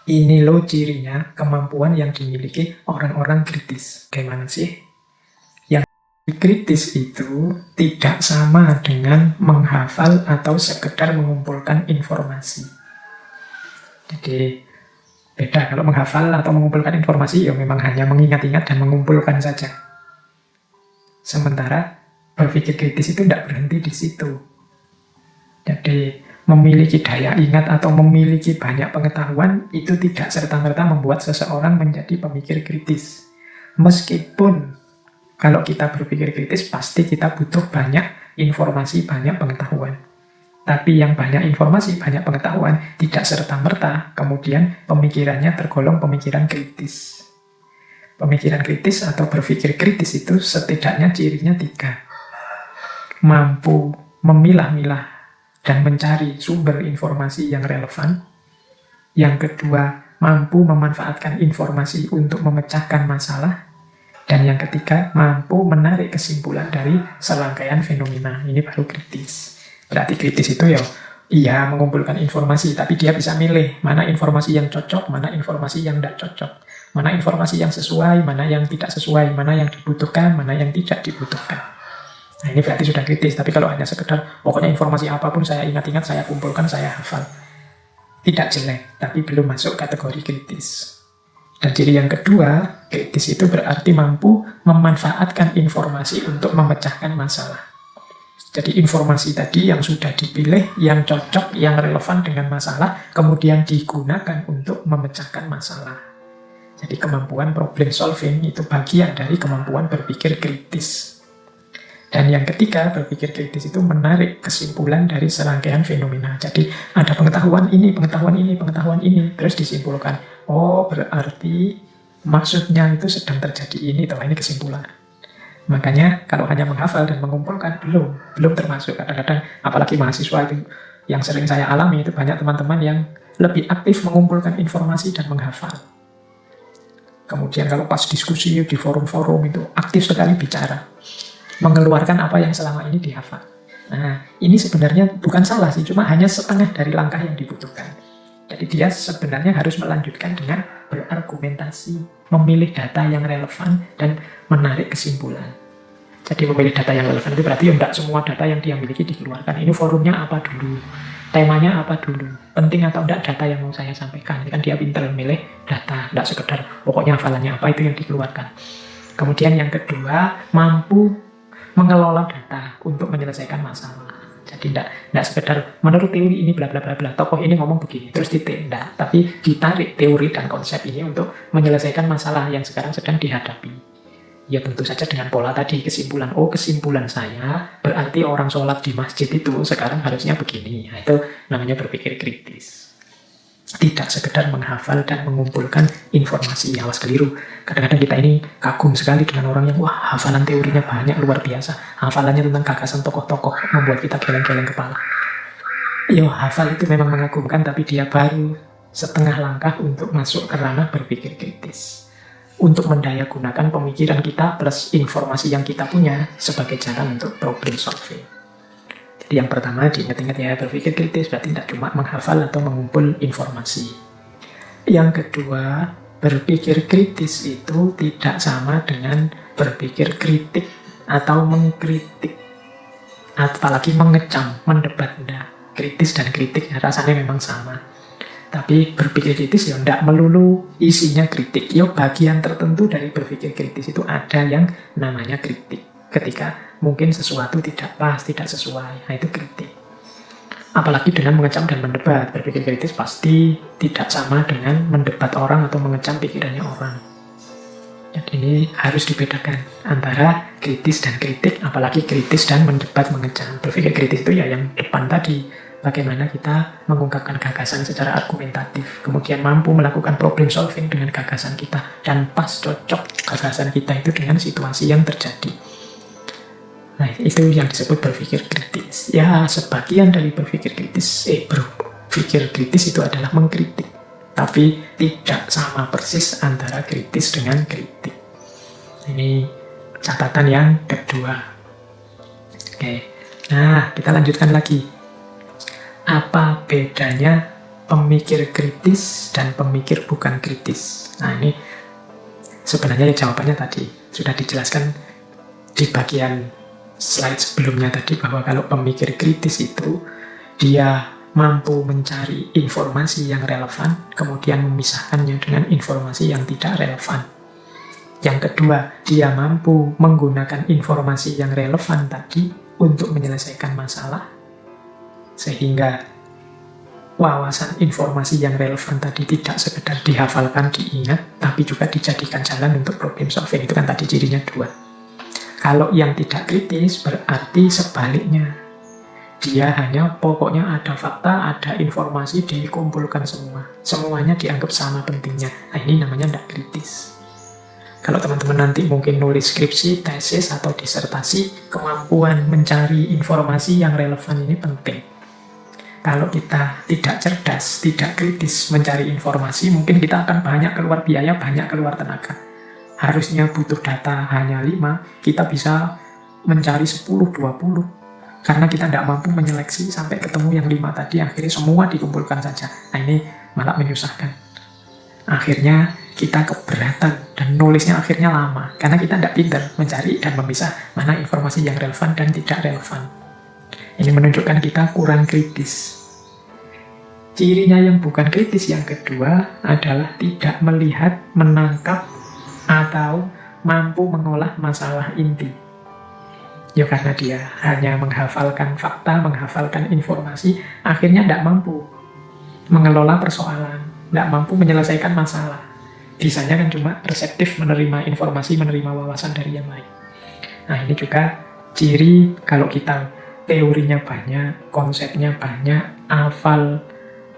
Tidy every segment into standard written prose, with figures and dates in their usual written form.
Ini loh cirinya kemampuan yang dimiliki orang-orang kritis. Gimana sih? Yang kritis itu tidak sama dengan menghafal atau sekedar mengumpulkan informasi. Jadi beda, kalau menghafal atau mengumpulkan informasi ya memang hanya mengingat-ingat dan mengumpulkan saja. Sementara berpikir kritis itu tidak berhenti di situ. Jadi memiliki daya ingat atau memiliki banyak pengetahuan itu tidak serta-merta membuat seseorang menjadi pemikir kritis. Meskipun kalau kita berpikir kritis pasti kita butuh banyak informasi, banyak pengetahuan. Tapi yang banyak informasi, banyak pengetahuan tidak serta-merta kemudian pemikirannya tergolong pemikiran kritis. Pemikiran kritis atau berpikir kritis itu setidaknya cirinya 3. Mampu memilah-milah dan mencari sumber informasi yang relevan. Yang kedua, mampu memanfaatkan informasi untuk memecahkan masalah. Dan yang ketiga, mampu menarik kesimpulan dari serangkaian fenomena. Ini baru kritis. Berarti kritis itu ya, iya mengumpulkan informasi, tapi dia bisa milih mana informasi yang cocok, mana informasi yang tidak cocok. Mana informasi yang sesuai, mana yang tidak sesuai, mana yang dibutuhkan, mana yang tidak dibutuhkan. Nah, ini berarti sudah kritis. Tapi kalau hanya sekedar pokoknya informasi apapun saya ingat-ingat, saya kumpulkan, saya hafal, tidak jelek, tapi belum masuk kategori kritis. Dan ciri yang kedua, kritis itu berarti mampu memanfaatkan informasi untuk memecahkan masalah. Jadi informasi tadi yang sudah dipilih, yang cocok, yang relevan dengan masalah, kemudian digunakan untuk memecahkan masalah. Jadi kemampuan problem solving itu bagian dari kemampuan berpikir kritis. Dan yang ketiga, berpikir kritis itu menarik kesimpulan dari serangkaian fenomena. Jadi ada pengetahuan ini, pengetahuan ini, pengetahuan ini. Terus disimpulkan, oh berarti maksudnya itu sedang terjadi ini, toh ini kesimpulan. Makanya kalau hanya menghafal dan mengumpulkan, belum termasuk. Kadang-kadang, apalagi mahasiswa itu, yang sering saya alami itu banyak teman-teman yang lebih aktif mengumpulkan informasi dan menghafal. Kemudian kalau pas diskusi di forum-forum itu aktif sekali bicara, mengeluarkan apa yang selama ini dihafal. Nah, ini sebenarnya bukan salah sih, cuma hanya setengah dari langkah yang dibutuhkan. Jadi dia sebenarnya harus melanjutkan dengan berargumentasi, memilih data yang relevan, dan menarik kesimpulan. Jadi memilih data yang relevan itu berarti tidak semua data yang dia miliki dikeluarkan. Ini forumnya apa dulu, temanya apa dulu, penting atau tidak data yang mau saya sampaikan. Ini kan dia pintar memilih data, tidak sekedar pokoknya hafalannya apa itu yang dikeluarkan. Kemudian yang kedua, mampu mengelola data untuk menyelesaikan masalah. Jadi tidak sekedar menurut teori ini bla bla bla bla, tokoh ini ngomong begini terus tidak, tapi ditarik teori dan konsep ini untuk menyelesaikan masalah yang sekarang sedang dihadapi. Ya tentu saja dengan pola tadi, kesimpulan. Oh, kesimpulan saya berarti orang sholat di masjid itu sekarang harusnya begini. Nah, itu namanya berpikir kritis. Tidak sekedar menghafal dan mengumpulkan informasi. Awas keliru. Kadang-kadang kita ini kagum sekali dengan orang yang wah hafalan teorinya banyak, luar biasa. Hafalannya tentang gagasan tokoh-tokoh membuat kita geleng-geleng kepala. Yo, hafal itu memang mengagumkan, tapi dia baru setengah langkah untuk masuk ke ranah berpikir kritis. Untuk mendayagunakan pemikiran kita plus informasi yang kita punya sebagai jalan untuk problem solving. Jadi yang pertama diingat-ingat ya, berpikir kritis berarti tidak cuma menghafal atau mengumpul informasi. Yang kedua, berpikir kritis itu tidak sama dengan berpikir kritik atau mengkritik. Apalagi mengecam, mendebat. Nah, kritis dan kritik rasanya memang sama. Tapi berpikir kritis ya tidak melulu isinya kritik. Ya bagian tertentu dari berpikir kritis itu ada yang namanya kritik. Ketika mungkin sesuatu tidak pas, tidak sesuai, nah itu kritik. Apalagi dengan mengecam dan mendebat, berpikir kritis pasti tidak sama dengan mendebat orang atau mengecam pikirannya orang. Jadi ini harus dibedakan antara kritis dan kritik, apalagi kritis dan mendebat, mengecam. Berpikir kritis itu ya yang depan tadi, bagaimana kita mengungkapkan gagasan secara argumentatif, kemudian mampu melakukan problem solving dengan gagasan kita, dan pas cocok gagasan kita itu dengan situasi yang terjadi. Nah, itu yang disebut berpikir kritis. Ya, sebagian dari berpikir kritis, berpikir kritis itu adalah mengkritik. Tapi tidak sama persis antara kritis dengan kritik. Ini catatan yang kedua. Oke, nah kita lanjutkan lagi. Apa bedanya pemikir kritis dan pemikir bukan kritis. Nah, ini sebenarnya jawabannya tadi sudah dijelaskan di bagian slide sebelumnya tadi, bahwa kalau pemikir kritis itu dia mampu mencari informasi yang relevan, kemudian memisahkannya dengan informasi yang tidak relevan. Yang kedua, dia mampu menggunakan informasi yang relevan tadi untuk menyelesaikan masalah, sehingga wawasan informasi yang relevan tadi tidak sekedar dihafalkan, diingat, tapi juga dijadikan jalan untuk problem solving. Itu kan tadi cirinya 2. Kalau yang tidak kritis berarti sebaliknya. Dia hanya pokoknya ada fakta, ada informasi, dikumpulkan semua. Semuanya dianggap sama pentingnya. Nah, ini namanya tidak kritis. Kalau teman-teman nanti mungkin nulis skripsi, tesis, atau disertasi, kemampuan mencari informasi yang relevan ini penting. Kalau kita tidak cerdas, tidak kritis mencari informasi, mungkin kita akan banyak keluar biaya, banyak keluar tenaga. Harusnya butuh data hanya 5, kita bisa mencari 10, 20. Karena kita tidak mampu menyeleksi sampai ketemu yang 5 tadi, akhirnya semua dikumpulkan saja. Nah, ini malah menyusahkan. Akhirnya kita keberatan dan nulisnya akhirnya lama. Karena kita tidak pintar mencari dan memisah mana informasi yang relevan dan tidak relevan. Ini menunjukkan kita kurang kritis. Cirinya yang bukan kritis yang kedua adalah tidak melihat, menangkap, atau mampu mengolah masalah inti. Ya karena dia hanya menghafalkan fakta, menghafalkan informasi, akhirnya tidak mampu mengelola persoalan, tidak mampu menyelesaikan masalah. Bisanya kan cuma reseptif, menerima informasi, menerima wawasan dari yang lain. Nah, ini juga ciri kalau kita teorinya banyak, konsepnya banyak, hafal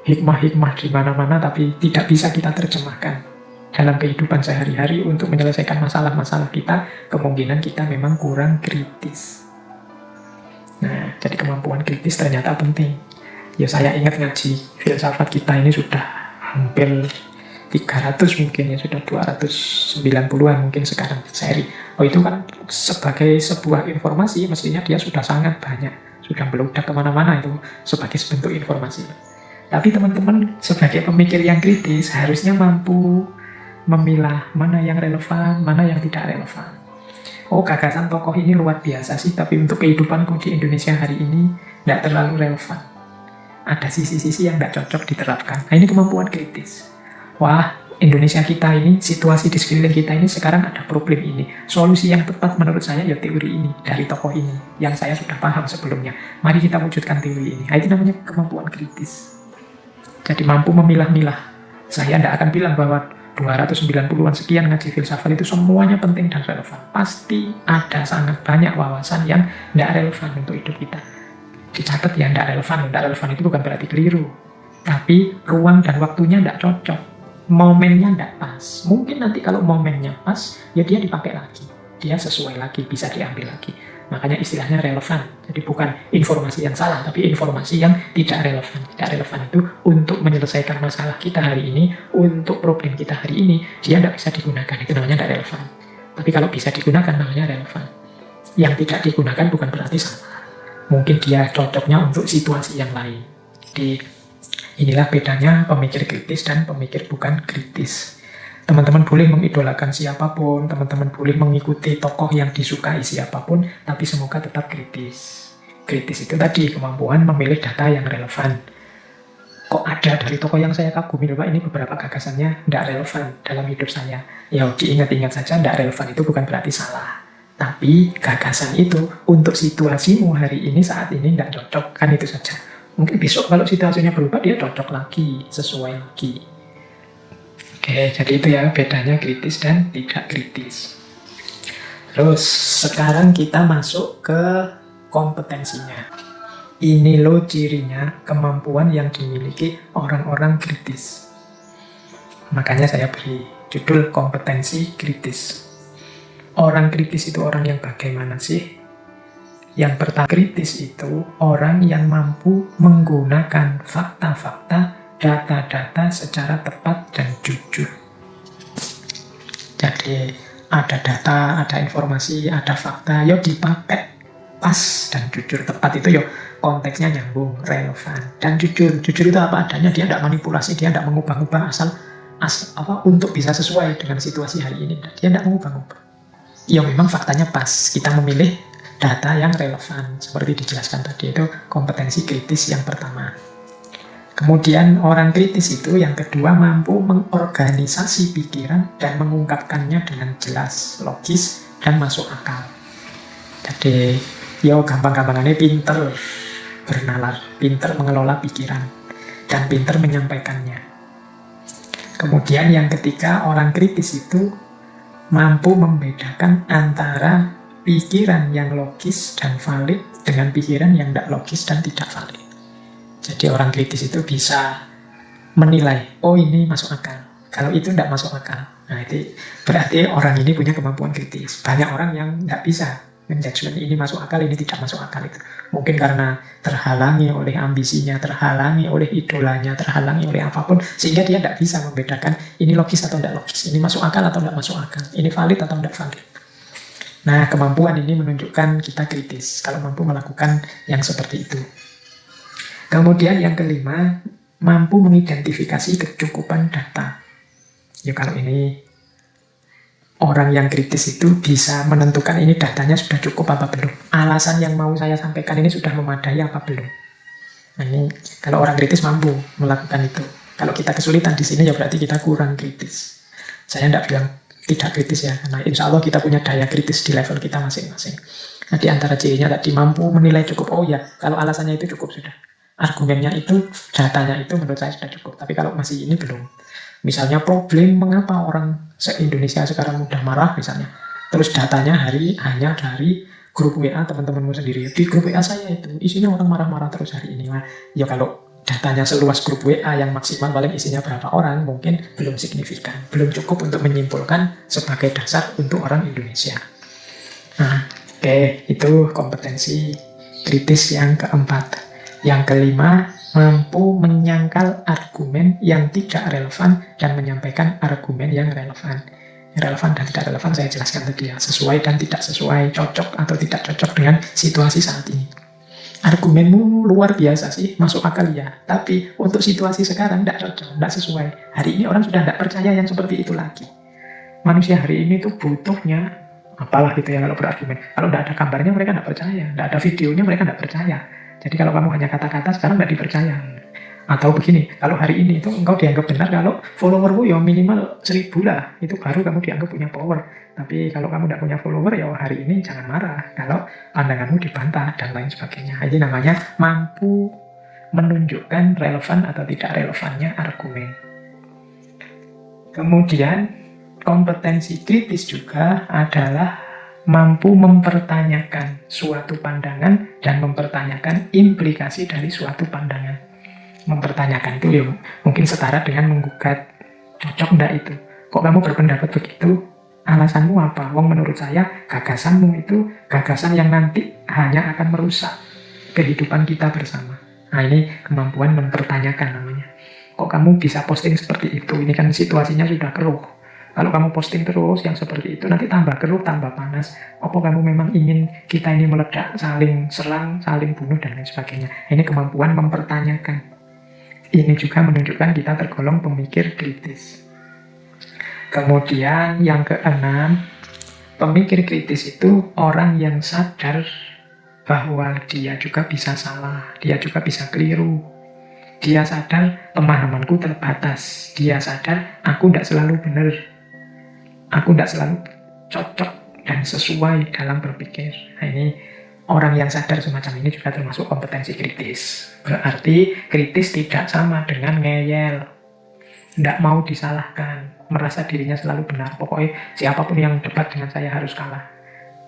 hikmah-hikmah di mana-mana, tapi tidak bisa kita terjemahkan dalam kehidupan sehari-hari untuk menyelesaikan masalah-masalah kita, kemungkinan kita memang kurang kritis. Nah, jadi kemampuan kritis ternyata penting. Ya, saya ingat ngaji filsafat kita ini sudah hampir 300 mungkin ya, sudah 290-an mungkin sekarang seri. Oh, itu kan sebagai sebuah informasi, mestinya dia sudah sangat banyak, sudah meludak kemana-mana itu sebagai sebentuk informasi. Tapi teman-teman sebagai pemikir yang kritis harusnya mampu memilah mana yang relevan, mana yang tidak relevan. Oh, gagasan tokoh ini luar biasa sih, tapi untuk kehidupanku di Indonesia hari ini tidak terlalu relevan. Ada sisi-sisi yang tidak cocok diterapkan. Nah, ini kemampuan kritis. Wah, Indonesia kita ini, situasi di sekeliling kita ini sekarang ada problem ini. Solusi yang tepat menurut saya ya teori ini, dari tokoh ini, yang saya sudah paham sebelumnya. Mari kita wujudkan teori ini. Nah, itu namanya kemampuan kritis. Jadi mampu memilah-milah. Saya tidak akan bilang bahwa 290-an sekian ngaji filsafat itu semuanya penting dan relevan. Pasti ada sangat banyak wawasan yang tidak relevan untuk hidup kita. Dicatat ya, tidak relevan. Tidak relevan itu bukan berarti keliru. Tapi ruang dan waktunya tidak cocok. Momennya tidak pas. Mungkin nanti kalau momennya pas, ya dia dipakai lagi. Dia sesuai lagi, bisa diambil lagi. Makanya istilahnya relevan. Jadi bukan informasi yang salah, tapi informasi yang tidak relevan. Tidak relevan itu untuk menyelesaikan masalah kita hari ini, untuk problem kita hari ini, dia tidak bisa digunakan. Itu namanya tidak relevan. Tapi kalau bisa digunakan, namanya relevan. Yang tidak digunakan bukan berarti salah. Mungkin dia cocoknya untuk situasi yang lain. Jadi inilah bedanya pemikir kritis dan pemikir bukan kritis. Teman-teman boleh mengidolakan siapapun, teman-teman boleh mengikuti tokoh yang disukai siapapun, tapi semoga tetap kritis. Kritis itu tadi kemampuan memilih data yang relevan. Kok ada dari tokoh yang saya kagumi, Pak, ini beberapa gagasannya tidak relevan dalam hidup saya. Ya diingat-ingat saja, tidak relevan itu bukan berarti salah. Tapi gagasan itu untuk situasimu hari ini, saat ini tidak cocok, kan itu saja. Mungkin besok kalau situasinya berubah, dia cocok lagi, sesuai lagi. Oke, jadi itu ya bedanya kritis dan tidak kritis. Terus sekarang kita masuk ke kompetensinya. Ini loh cirinya, kemampuan yang dimiliki orang-orang kritis. Makanya saya beri judul kompetensi kritis. Orang kritis itu orang yang bagaimana sih? Yang pertama, kritis itu orang yang mampu menggunakan fakta-fakta, data-data secara tepat dan jujur. Jadi ada data, ada informasi, ada fakta, yuk dipakai pas dan jujur. Tepat itu yuk konteksnya nyambung, relevan, dan jujur. Jujur itu apa adanya, dia tidak manipulasi, dia tidak mengubah-ubah asal untuk bisa sesuai dengan situasi hari ini. Dia tidak mengubah-ubah. Ya memang faktanya pas, kita memilih data yang relevan. Seperti dijelaskan tadi, itu kompetensi kritis yang pertama. Kemudian orang kritis itu yang kedua mampu mengorganisasi pikiran dan mengungkapkannya dengan jelas, logis, dan masuk akal. Jadi, yo gampang-gampangannya pinter bernalar, pinter mengelola pikiran, dan pinter menyampaikannya. Kemudian yang ketiga, orang kritis itu mampu membedakan antara pikiran yang logis dan valid dengan pikiran yang tidak logis dan tidak valid. Jadi orang kritis itu bisa menilai, oh ini masuk akal, kalau itu tidak masuk akal. Nah itu berarti orang ini punya kemampuan kritis. Banyak orang yang tidak bisa menjudgment ini masuk akal, ini tidak masuk akal itu. Mungkin karena terhalangi oleh ambisinya, terhalangi oleh idolanya, terhalangi oleh apapun, sehingga dia tidak bisa membedakan ini logis atau tidak logis, ini masuk akal atau tidak masuk akal, ini valid atau tidak valid. Nah, kemampuan ini menunjukkan kita kritis, kalau mampu melakukan yang seperti itu. Kemudian yang kelima, mampu mengidentifikasi kecukupan data. Ya kalau ini orang yang kritis itu bisa menentukan ini datanya sudah cukup apa belum. Alasan yang mau saya sampaikan ini sudah memadai apa belum. Nah ini kalau orang kritis mampu melakukan itu. Kalau kita kesulitan di sini ya berarti kita kurang kritis. Saya tidak bilang tidak kritis ya, karena insya Allah kita punya daya kritis di level kita masing-masing. Nah di antara cirinya tadi mampu menilai cukup. Oh ya, kalau alasannya itu cukup sudah. Argumennya itu, datanya itu menurut saya sudah cukup. Tapi kalau masih ini belum. Misalnya problem mengapa orang se-Indonesia sekarang mudah marah misalnya. Terus datanya hanya dari grup WA teman-temanmu sendiri. Di grup WA saya itu isinya orang marah-marah terus hari ini. Ya kalau datanya seluas grup WA yang maksimal paling isinya berapa orang, mungkin belum signifikan. Belum cukup untuk menyimpulkan sebagai dasar untuk orang Indonesia. Nah, oke, itu kompetensi kritis yang keempat. Yang kelima, mampu menyangkal argumen yang tidak relevan dan menyampaikan argumen yang relevan. Relevan dan tidak relevan saya jelaskan tadi ya, sesuai dan tidak sesuai, cocok atau tidak cocok dengan situasi saat ini. Argumenmu luar biasa sih, masuk akal ya, tapi untuk situasi sekarang tidak cocok, tidak sesuai. Hari ini orang sudah tidak percaya yang seperti itu lagi. Manusia hari ini tuh butuhnya, apalah gitu ya kalau berargumen. Kalau tidak ada gambarnya mereka tidak percaya, tidak ada videonya mereka tidak percaya. Jadi kalau kamu hanya kata-kata sekarang nggak dipercaya. Atau begini, kalau hari ini itu engkau dianggap benar kalau followermu ya minimal 1000 lah, itu baru kamu dianggap punya power. Tapi kalau kamu tidak punya follower ya hari ini jangan marah kalau pandanganmu dibantah dan lain sebagainya. Ini namanya mampu menunjukkan relevan atau tidak relevannya argumen. Kemudian kompetensi kritis juga adalah mampu mempertanyakan suatu pandangan dan mempertanyakan implikasi dari suatu pandangan. Mempertanyakan itu ya mungkin setara dengan menggugat, cocok enggak itu? Kok kamu berpendapat begitu? Alasanmu apa? Wong menurut saya gagasanmu itu gagasan yang nanti hanya akan merusak kehidupan kita bersama. Nah ini kemampuan mempertanyakan namanya. Kok kamu bisa posting seperti itu? Ini kan situasinya sudah keruh. Kalau kamu posting terus yang seperti itu, nanti tambah keruh, tambah panas. Apa kamu memang ingin kita ini meledak, saling serang, saling bunuh, dan lain sebagainya. Ini kemampuan mempertanyakan. Ini juga menunjukkan kita tergolong pemikir kritis. Kemudian yang keenam, pemikir kritis itu orang yang sadar bahwa dia juga bisa salah, dia juga bisa keliru. Dia sadar pemahamanku terbatas, dia sadar aku tidak selalu benar. Aku tidak selalu cocok dan sesuai dalam berpikir. Nah ini orang yang sadar semacam ini juga termasuk kompetensi kritis. Berarti kritis tidak sama dengan ngeyel. Tidak mau disalahkan. Merasa dirinya selalu benar. Pokoknya siapapun yang debat dengan saya harus kalah.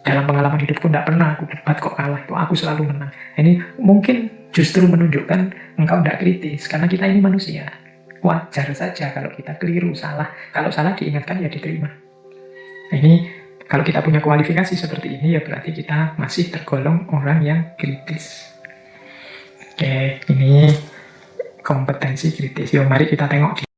Dalam pengalaman hidupku tidak pernah aku debat kok kalah. Itu aku selalu menang. Ini mungkin justru menunjukkan engkau tidak kritis. Karena kita ini manusia. Wajar saja kalau kita keliru, salah. Kalau salah diingatkan ya diterima. Nah ini kalau kita punya kualifikasi seperti ini ya berarti kita masih tergolong orang yang kritis. Oke, ini kompetensi kritis. Yuk mari kita tengok